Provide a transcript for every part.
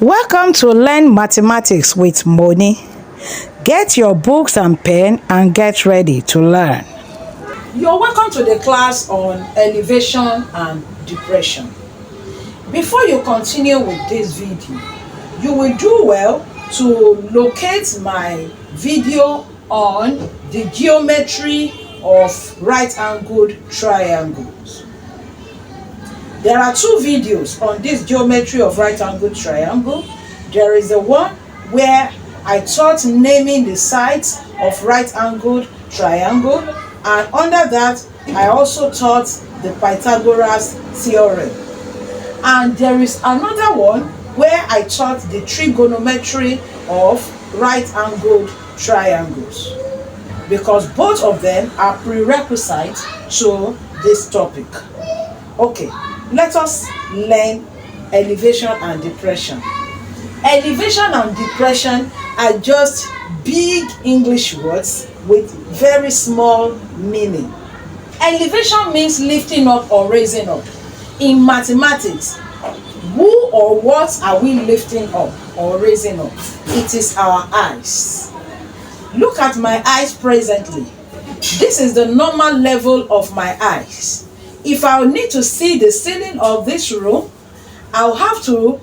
Welcome to Learn Mathematics with Moni. Get your books and pen and get ready to learn. You're welcome to the class on elevation and depression. Before you continue with this video, you will do well to locate my video on the geometry of right-angled triangles. There are two videos on this geometry of right-angled triangle. There is the one where I taught naming the sides of right-angled triangle, and under that I also taught the Pythagoras theorem. And there is another one where I taught the trigonometry of right-angled triangles, because both of them are prerequisites to this topic. Okay, let us learn elevation and depression. Elevation and depression are just big English words with very small meaning. Elevation means lifting up or raising up. In mathematics, who or what are we lifting up or raising up? It is our eyes. Look at my eyes presently. This is the normal level of my eyes. If I need to see the ceiling of this room, I'll have to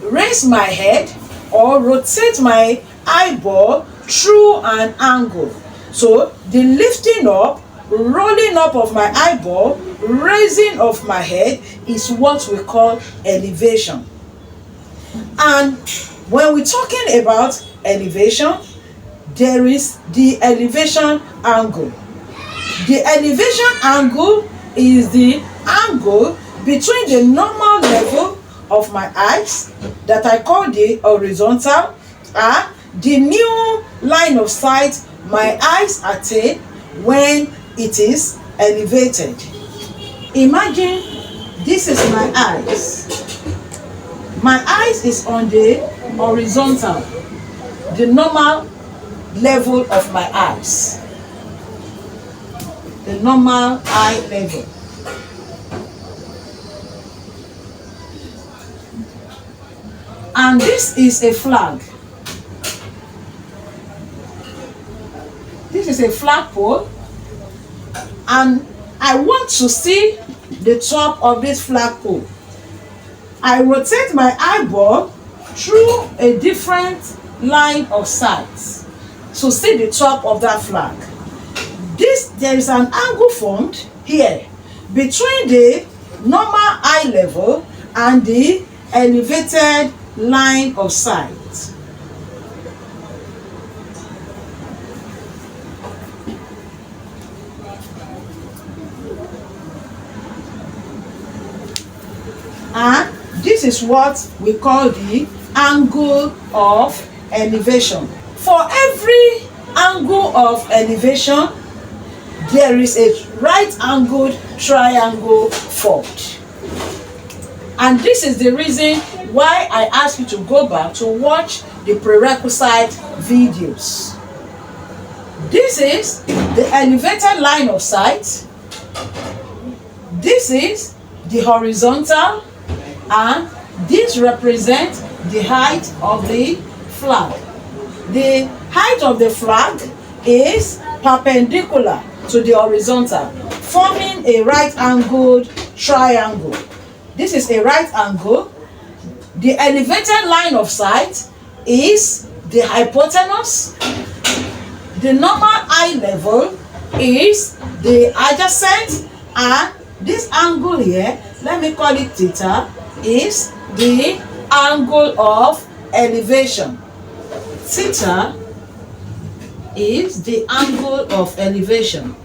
raise my head or rotate my eyeball through an angle. So the lifting up, rolling up of my eyeball, raising of my head is what we call elevation. And when we're talking about elevation, there is the elevation angle. The elevation angle is the angle between the normal level of my eyes that I call the horizontal and the new line of sight my eyes attain when it is elevated. Imagine this is my eyes. My eyes is on the horizontal, the normal level of my eyes. The normal eye level. And this is a flag. This is a flagpole, and I want to see the top of this flagpole. I rotate my eyeball through a different line of sight to see the top of that flag. There is an angle formed here between the normal eye level and the elevated line of sight. And this is what we call the angle of elevation. For every angle of elevation, there is a right-angled triangle formed. And this is the reason why I ask you to go back to watch the prerequisite videos. This is the elevated line of sight. This is the horizontal, and this represents the height of the flag. The height of the flag is perpendicular to the horizontal, forming a right-angled triangle. This is a right angle. The elevated line of sight is the hypotenuse. The normal eye level is the adjacent, and this angle here, let me call it theta, is the angle of elevation. Theta is the angle of elevation.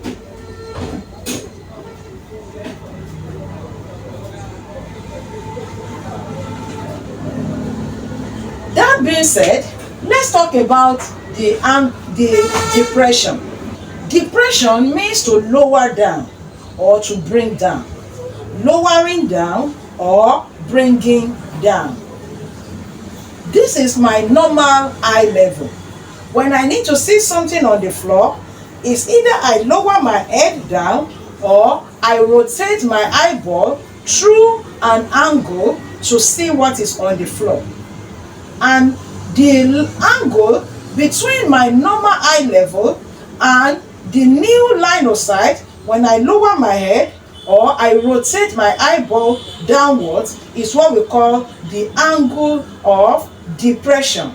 That being said, let's talk about the depression. Depression means to lower down or to bring down. Lowering down or bringing down. This is my normal eye level. When I need to see something on the floor, it's either I lower my head down or I rotate my eyeball through an angle to see what is on the floor. And the angle between my normal eye level and the new line of sight, when I lower my head or I rotate my eyeball downwards, is what we call the angle of depression.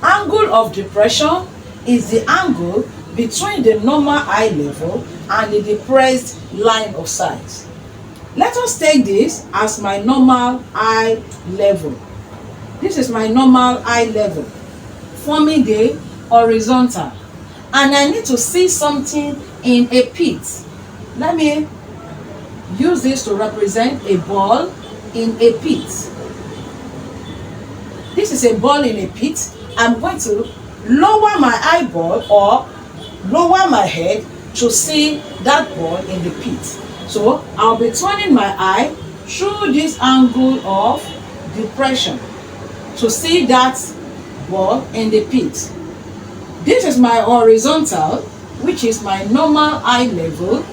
Angle of depression is the angle between the normal eye level and the depressed line of sight. Let us take this as my normal eye level. This is my normal eye level, forming the horizontal. And I need to see something in a pit. Let me use this to represent a ball in a pit. This is a ball in a pit. I'm going to lower my eyeball or lower my head to see that ball in the pit. So I'll be turning my eye through this angle of depression to see that ball in the pit. This is my horizontal, which is my normal eye level,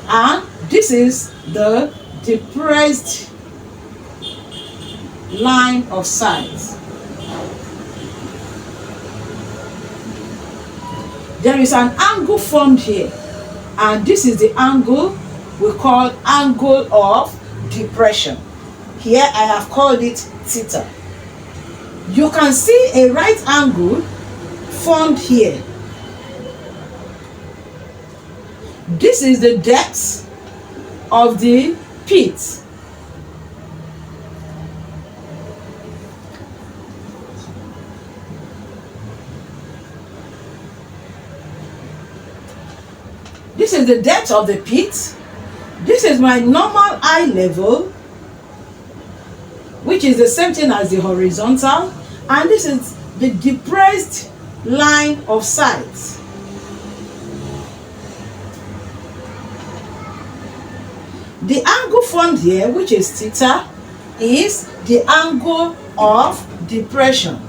and this is the depressed line of sight. There is an angle formed here, and this is the angle we call angle of depression. Here I have called it theta. You can see a right angle formed here. This is the depth of the pit. This is the depth of the pit. This is my normal eye level, which is the same thing as the horizontal, and this is the depressed line of sight. The angle formed here, which is theta, is the angle of depression.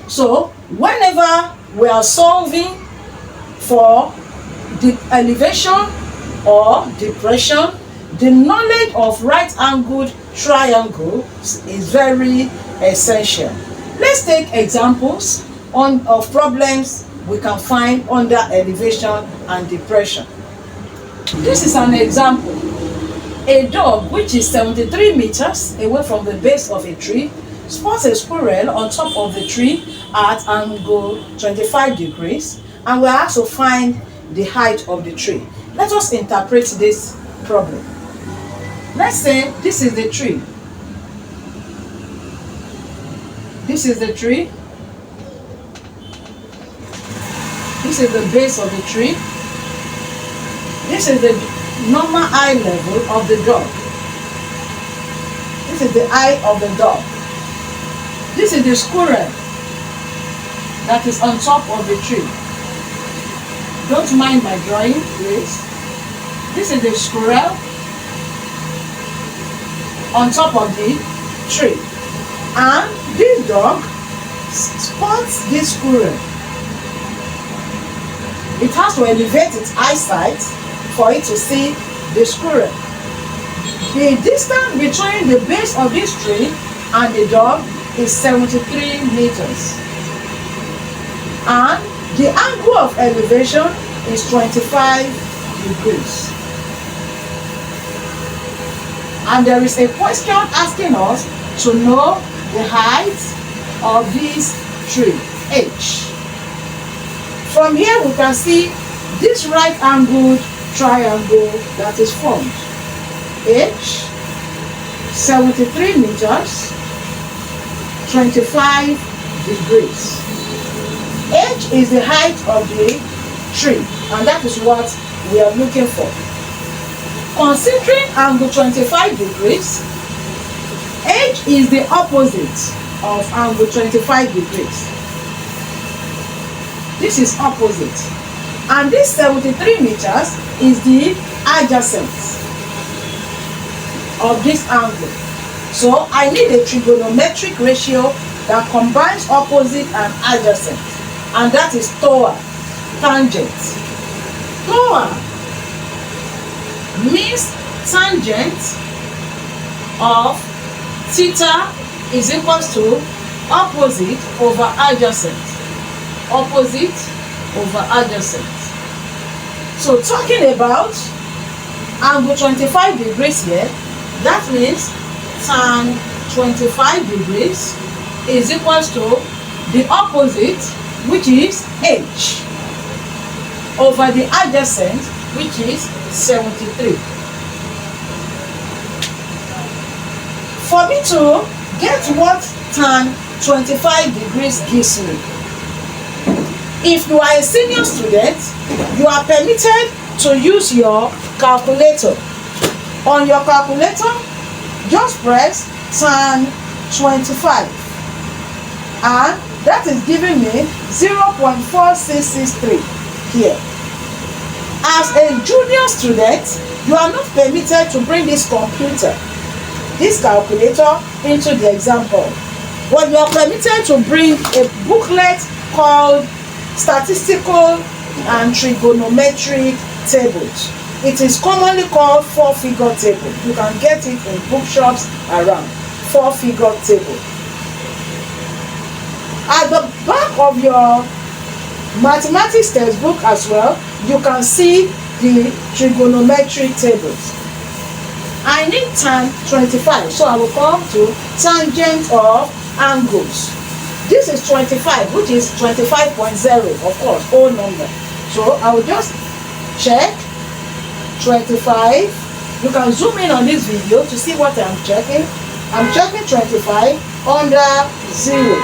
So whenever we are solving for the elevation or depression, the knowledge of right-angled triangles is very essential. Let's take examples of problems we can find under elevation and depression. This is an example. A dog which is 73 meters away from the base of a tree spots a squirrel on top of the tree at angle 25 degrees, and we have to find the height of the tree. Let us interpret this problem. Let's say this is the tree. This is the tree. This is the base of the tree. This is the normal eye level of the dog. This is the eye of the dog. This is the squirrel that is on top of the tree. Don't mind my drawing, please. This is the squirrel on top of the tree. And this dog spots this squirrel. It has to elevate its eyesight for it to see the squirrel. The distance between the base of this tree and the dog is 73 meters. And the angle of elevation is 25 degrees. And there is a question asking us to know the height of this tree, h. From here we can see this right-angled triangle that is formed. H, 73 meters, 25 degrees. H is the height of the tree, and that is what we are looking for. Considering angle 25 degrees, H is the opposite of angle 25 degrees. This is opposite. And this 73 meters is the adjacent of this angle. So I need a trigonometric ratio that combines opposite and adjacent, and that is TOA, tangent. TOA means tangent of theta is equals to opposite over adjacent. Opposite over adjacent. So talking about angle 25 degrees here, that means tan 25 degrees is equals to the opposite, which is h, over the adjacent, which is 73. For me to get what tan 25 degrees gives me, if you are a senior student, you are permitted to use your calculator. On your calculator, just press tan 25, and that is giving me 0.4663 here. As a junior student, you are not permitted to bring this calculator into the example, but you are permitted to bring a booklet called Statistical and Trigonometric Tables. It is commonly called four-figure table. You can get it in bookshops around. Four-figure table. At the back of your mathematics textbook as well, you can see the trigonometric tables. I need tan 25, so I will come to tangent of angles. This is 25, which is 25.0, of course, whole number. So I will just check 25. You can zoom in on this video to see what I'm checking. I'm checking 25 under 0.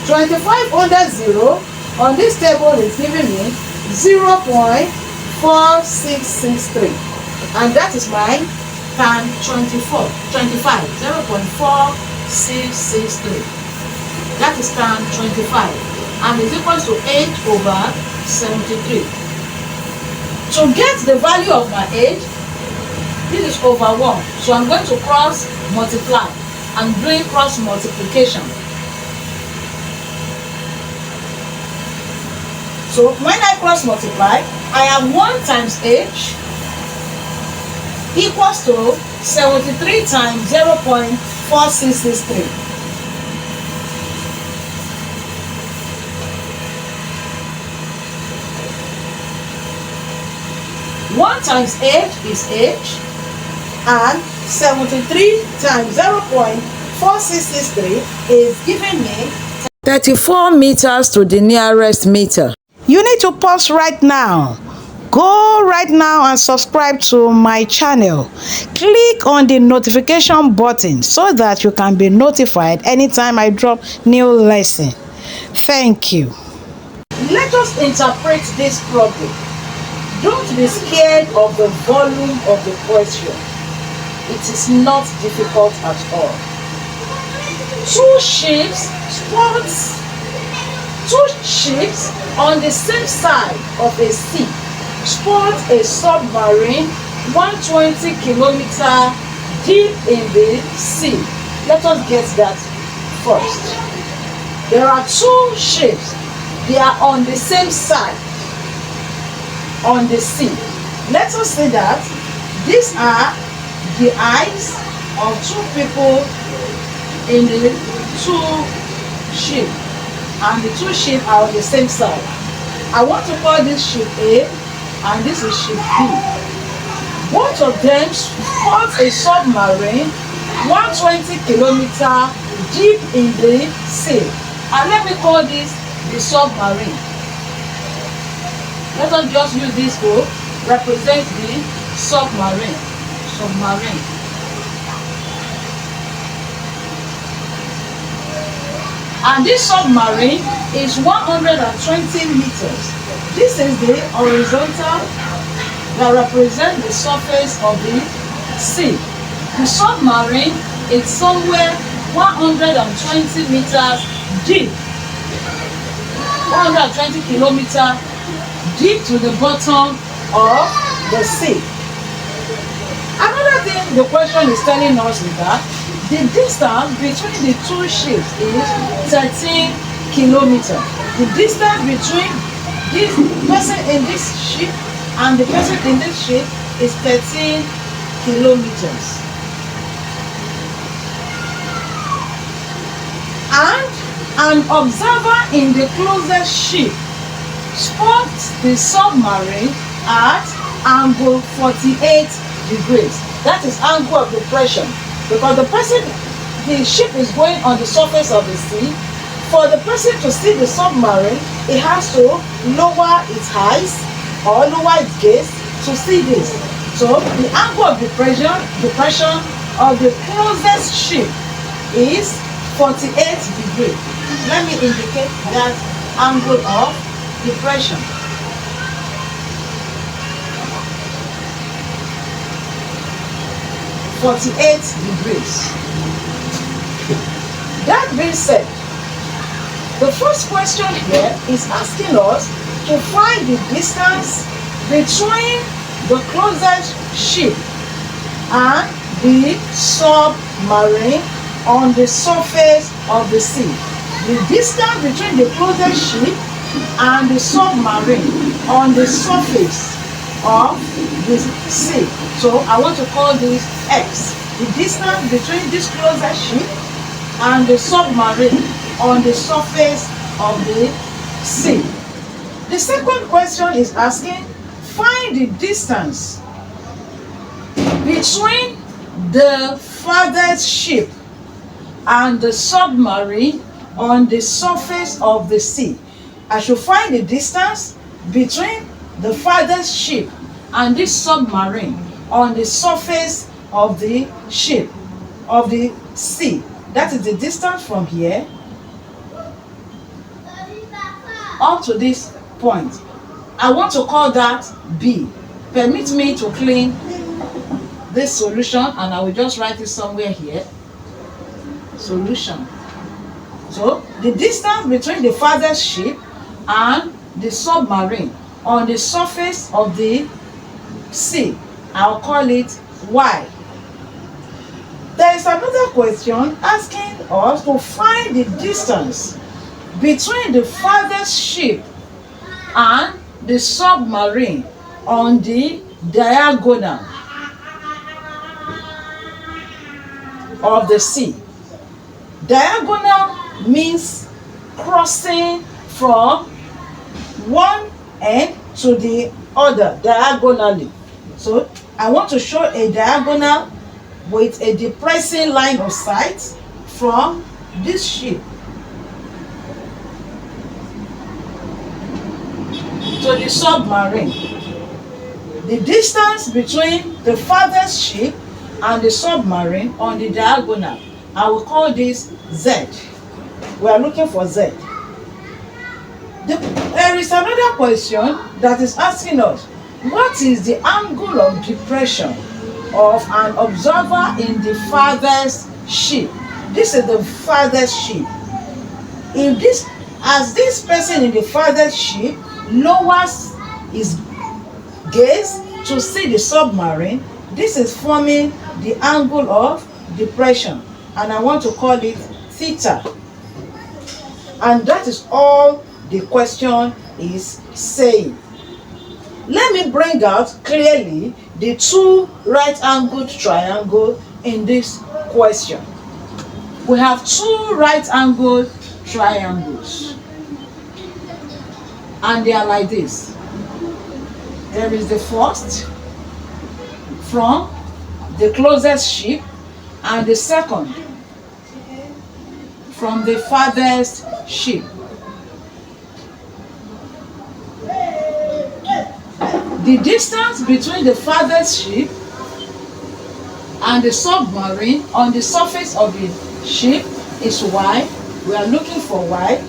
25 under 0 on this table is giving me 0.4663, and that is my tan 25, 0.4663. That is tan 25, and is equals to 8 over 73. To get the value of my age, this is over 1. So I'm going to cross multiply. I'm doing cross multiplication. So when I cross multiply, I have 1 times age equals to 73 times 0.4663. 1 times age is age, and 73 times 0.4663 is giving me 34 meters to the nearest meter. You need to pause right now. Go right now and subscribe to my channel. Click on the notification button so that you can be notified anytime I drop new lesson. Thank you. Let us interpret this problem. Don't be scared of the volume of the question. It is not difficult at all. Two ships on the same side of a sea spot a submarine 120 kilometers deep in the sea. Let us get that first. There are two ships. They are on the same side on the sea. Let us say that these are the eyes of two people in the two ships, and the two ships are on the same side. I want to call this ship A and this is ship B. Both of them spot a submarine 120 kilometers deep in the sea, and let me call this the submarine. Let us just use this to represent the submarine. And this submarine is 120 meters. This is the horizontal that represents the surface of the sea. The submarine is somewhere 120 meters deep, 120 kilometers deep to the bottom of the sea. Another thing the question is telling us is that The distance between the two ships is 13 kilometers. The distance between this person in this ship and the person in this ship is 13 kilometers. And an observer in the closest ship spots the submarine at angle 48 degrees. That is angle of depression. Because the ship is going on the surface of the sea. For the person to see the submarine, it has to lower its eyes or lower its gaze to see this. So the angle of depression of the closest ship is 48 degrees. Let me indicate that angle of depression. (48°). That being said, the first question here is asking us to find the distance between the closest ship and the submarine on the surface of the sea. The distance between the closest ship and the submarine on the surface of the sea. So I want to call this X. The distance between this closest ship and the submarine on the surface of the sea. The second question is asking, find the distance between the farthest ship and the submarine on the surface of the sea. I should find the distance between the farthest ship and this submarine on the surface of the ship, of the sea. That is the distance from here up to this point. I want to call that B. Permit me to clean this solution, and I will just write it somewhere here. Solution. So the distance between the farthest ship and the submarine on the surface of the sea, I'll call it Y. There is another question asking us to find the distance between the farthest ship and the submarine on the diagonal of the sea. Diagonal means crossing from one end to the other diagonally. So I want to show a diagonal with a depressing line of sight from this ship to the submarine. The distance between the farthest ship and the submarine on the diagonal, I will call this Z. We are looking for Z. There is another question that is asking us, what is the angle of depression of an observer in the farthest ship? This is the farthest ship. As this person in the farthest ship lowers his gaze to see the submarine, this is forming the angle of depression, and I want to call it theta. And that is all the question is saying. Let me bring out clearly the two right-angled triangles in this question. We have two right-angled triangles, and they are like this. There is the first from the closest ship, and the second from the farthest ship. The distance between the farthest ship and the submarine on the surface of the ship is Y. We are looking for Y.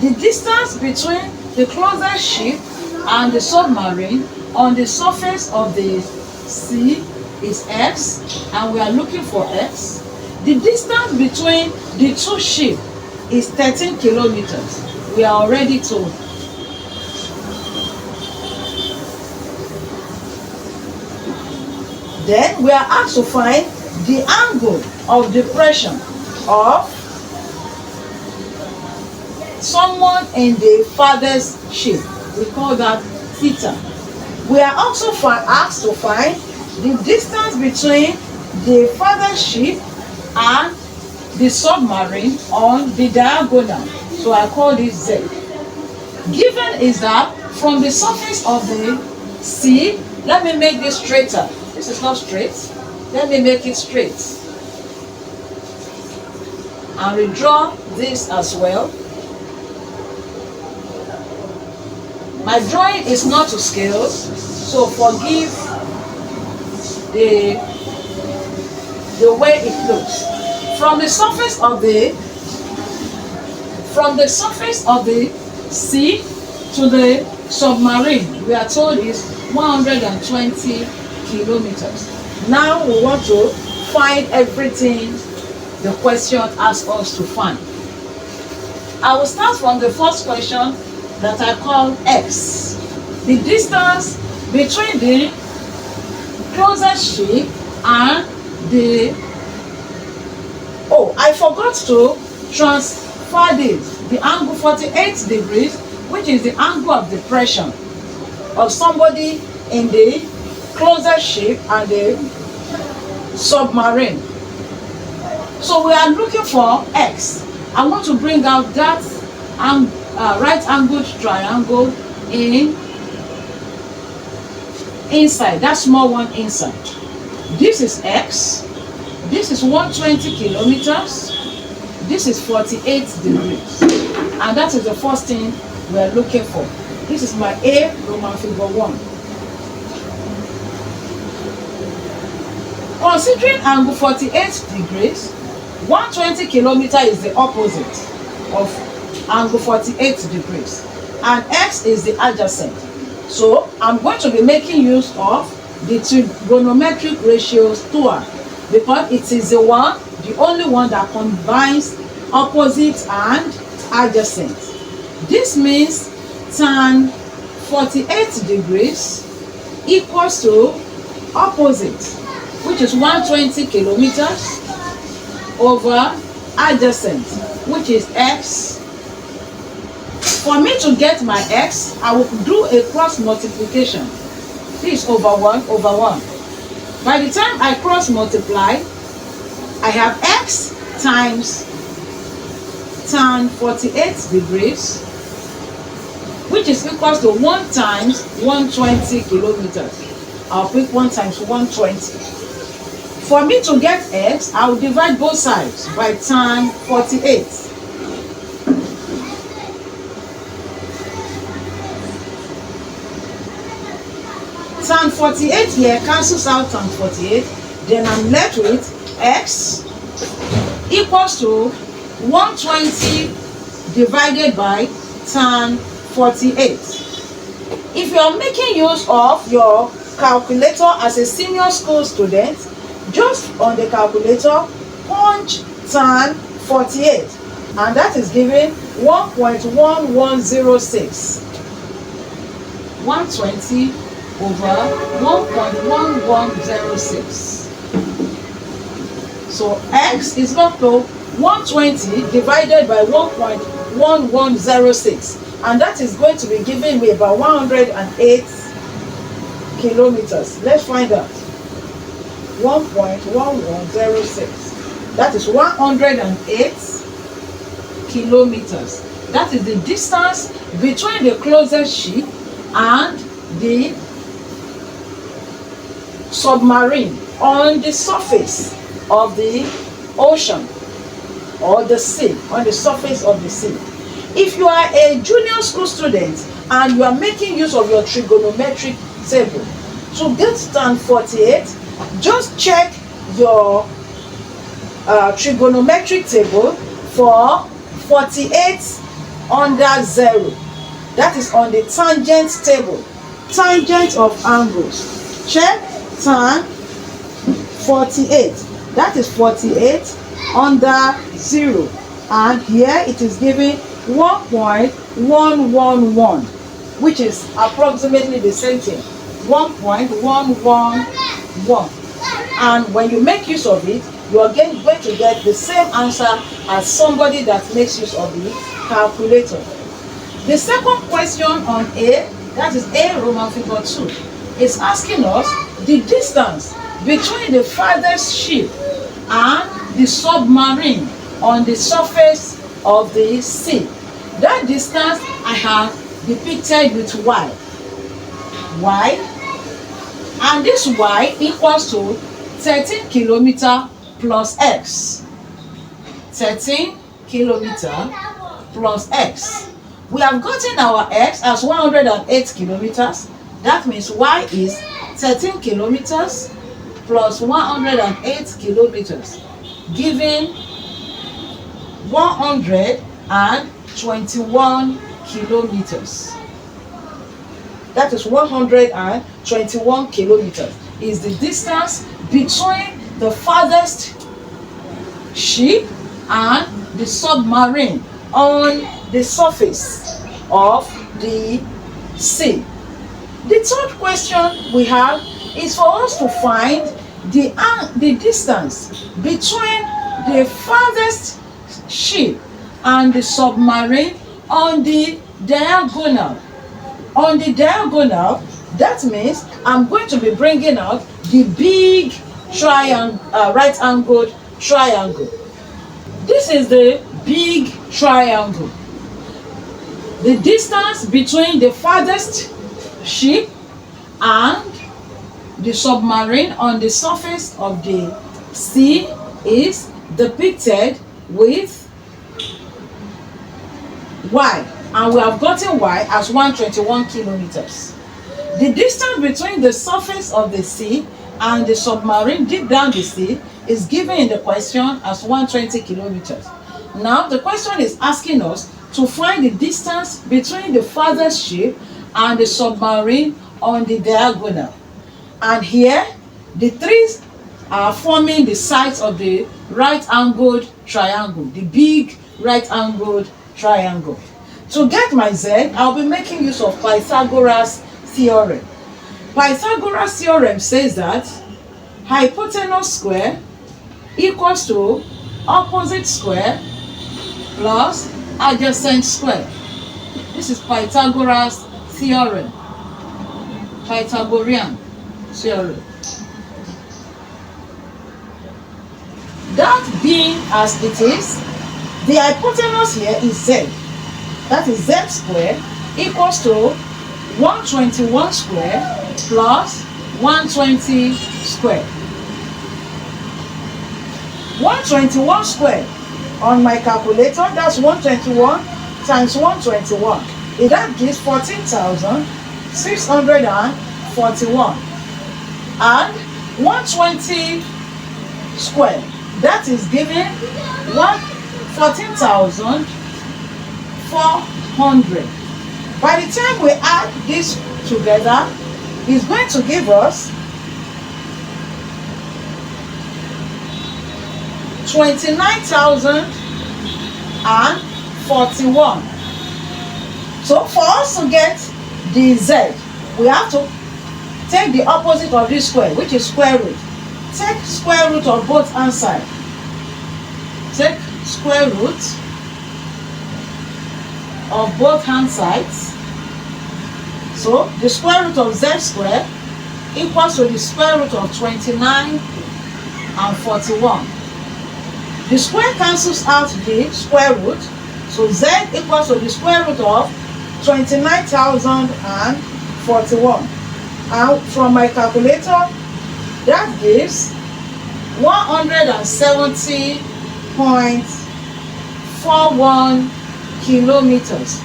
The distance between the closest ship and the submarine on the surface of the sea is X, and we are looking for X. The distance between the two ships is 13 kilometers. We are already told. Then we are asked to find the angle of depression of someone in the farthest shape. We call that theta. We are also asked to find the distance between the farthest ship and the submarine on the diagonal. So I call this Z. Given is that from the surface of the sea, let me make this straighter. This is not straight. Let me make it straight. And redraw this as well. My drawing is not to scale, so forgive the way it looks. From the surface of the sea to the submarine, we are told is 120 kilometers. Now we want to find everything the question asks us to find. I will start from the first question that I call X. The distance between the closest ship and the... Oh, I forgot to transfer this. The angle 48 degrees, which is the angle of depression of somebody in the closest ship and the submarine. So we are looking for X. I want to bring out that right angled triangle inside, that small one inside. This is X. This is 120 kilometers. This is 48 degrees. And that is the first thing we are looking for. This is my A Roman figure 1. Considering angle 48 degrees, 120 kilometers is the opposite of angle 48 degrees. And X is the adjacent. So I'm going to be making use of the trigonometric ratios tool, because it is the only one that combines opposite and adjacent. This means tan 48 degrees equals to opposite, which is 120 kilometers, over adjacent, which is X. For me to get my X, I will do a cross multiplication. This over 1 over 1. By the time I cross multiply, I have X times tan 48 degrees, which is equals to 1 times 120 kilometers. I'll pick 1 times 120. For me to get X, I will divide both sides by tan 48. Tan 48 here cancels out tan 48. Then I'm left with X equals to 120 divided by tan 48. If you are making use of your calculator as a senior school student, just on the calculator punch tan 48, and that is giving 1.1106. 120 over 1.1106. So X is equal to 120 divided by 1.1106, and that is going to be giving me about 108 kilometers. Let's find out. 1.1106. That is 108 kilometers. That is the distance between the closest ship and the submarine on the surface of the ocean or the sea, on the surface of the sea. If you are a junior school student and you are making use of your trigonometric table to get tan 48, just check your trigonometric table for 48 under 0. That is on the tangent table, tangent of angles. Check tan 48. That is 48 under 0. And here it is giving 1.111, which is approximately the same thing. 1.111. And when you make use of it, you are going to get the same answer as somebody that makes use of the calculator. The second question on A, that is A Roman figure 2, is asking us the distance between the farthest ship and the submarine on the surface of the sea. That distance I have depicted with Y. And this Y equals to 13 kilometer plus X. 13 kilometer plus X. We have gotten our X as 108 kilometers. That means Y is 13 kilometers plus 108 kilometers, giving 121 kilometers. That is 121 kilometers is the distance between the farthest ship and the submarine on the surface of the sea. The third question we have is for us to find the distance between the farthest ship and the submarine on the diagonal. On the diagonal, that means I'm going to be bringing out the big triangle, right-angled triangle. This is the big triangle. The distance between the farthest ship and the submarine on the surface of the sea is depicted with Y, and we have gotten Y as 121 kilometers. The distance between the surface of the sea and the submarine deep down the sea is given in the question as 120 kilometers. Now the question is asking us to find the distance between the farthest ship and the submarine on the diagonal. And here the trees are forming the sides of the right-angled triangle, the big right-angled triangle. To get my Z, I'll be making use of Pythagoras theorem. Pythagoras theorem says that hypotenuse square equals to opposite square plus adjacent square. This is Pythagoras theorem. Pythagorean theorem. That being as it is, the hypotenuse here is Z. That is Z square equals to 121 square plus 120 square. 121 square on my calculator, that's 121 times 121. That gives 14,641. And 120 square, that is giving 14,400. By the time we add this together, it's going to give us 29,041. So for us to get the Z, we have to take the opposite of this square, which is square root. Take square root of both hand sides. Take square root of both hand sides. So the square root of Z square equals to the square root of 29 and 41. The square cancels out the square root, so Z equals to the square root of 29,041. And from my calculator, that gives 170.41 kilometers.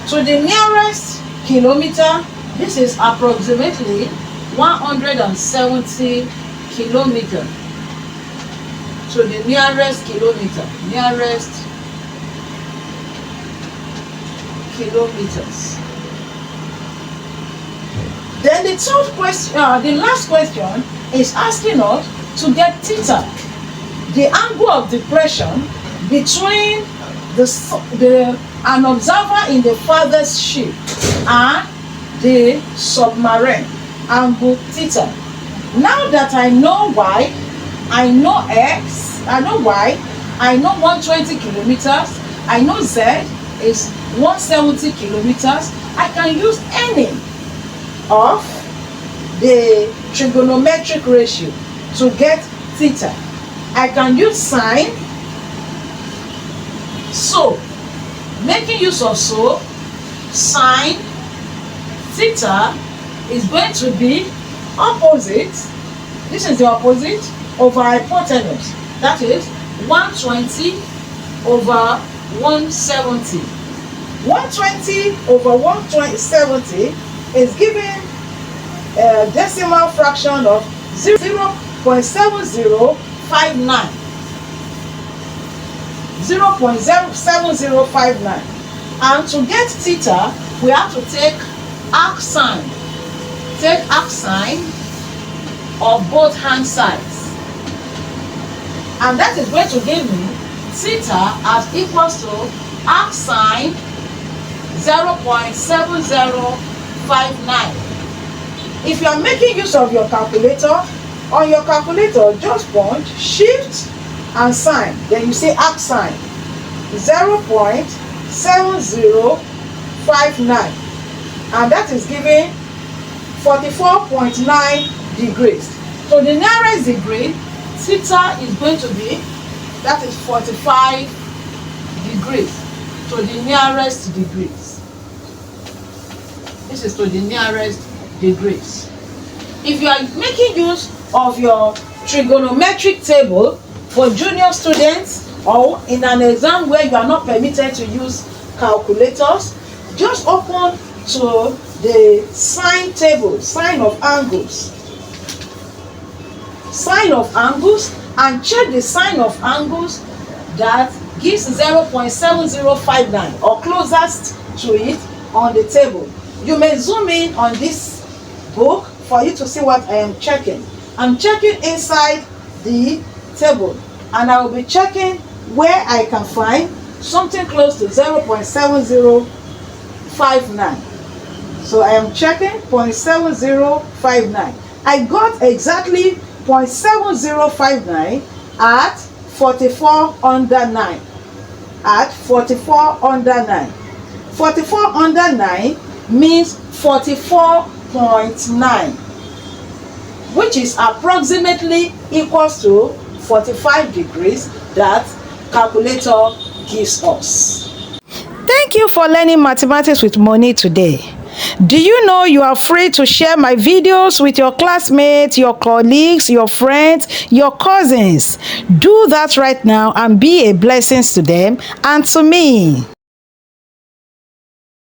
To the nearest kilometer, this is approximately 170 kilometers. To the nearest kilometer, kilometers. Then the third question, the last question is asking us to get theta, the angle of depression between an observer in the farthest ship and the submarine, angle theta. Now that I know y, I know x, I know y, I know 120 kilometers, I know z is 170 kilometers, I can use any of the trigonometric ratio to get theta. I can use sine. So, making use of sine theta is going to be opposite, this is the opposite, over hypotenuse. That is 120 over 170. 120 over 170 is given a decimal fraction of 0.7059. 0.7059. And to get theta, we have to take arc sine. Take arc sine of both hand sides. And that is going to give me theta as equals to arc sine 0.7059. If you are making use of your calculator, on your calculator, just punch shift and sine, then you say arc sine 0.7059, and that is giving 44.9 degrees. So the nearest degree, theta is going to be, that is 45 degrees. To the nearest degrees. This is to the nearest degrees. If you are making use of your trigonometric table for junior students, or in an exam where you are not permitted to use calculators, just open to the sine table, sine of angles. Sine of angles, and check the sine of angles that gives 0.7059 or closest to it on the table. You may zoom in on this book for you to see what I am checking. I'm checking inside the table, and I will be checking where I can find something close to 0.7059. So I am checking 0.7059. I got exactly 0.7059 at 44 under 9. At 44 under 9. 44 under 9 means 44.9, which is approximately equals to 45 degrees that calculator gives us. Thank you for learning mathematics with Moni today. Do you know you are free to share my videos with your classmates, your colleagues, your friends, your cousins? Do that right now and be a blessing to them and to me.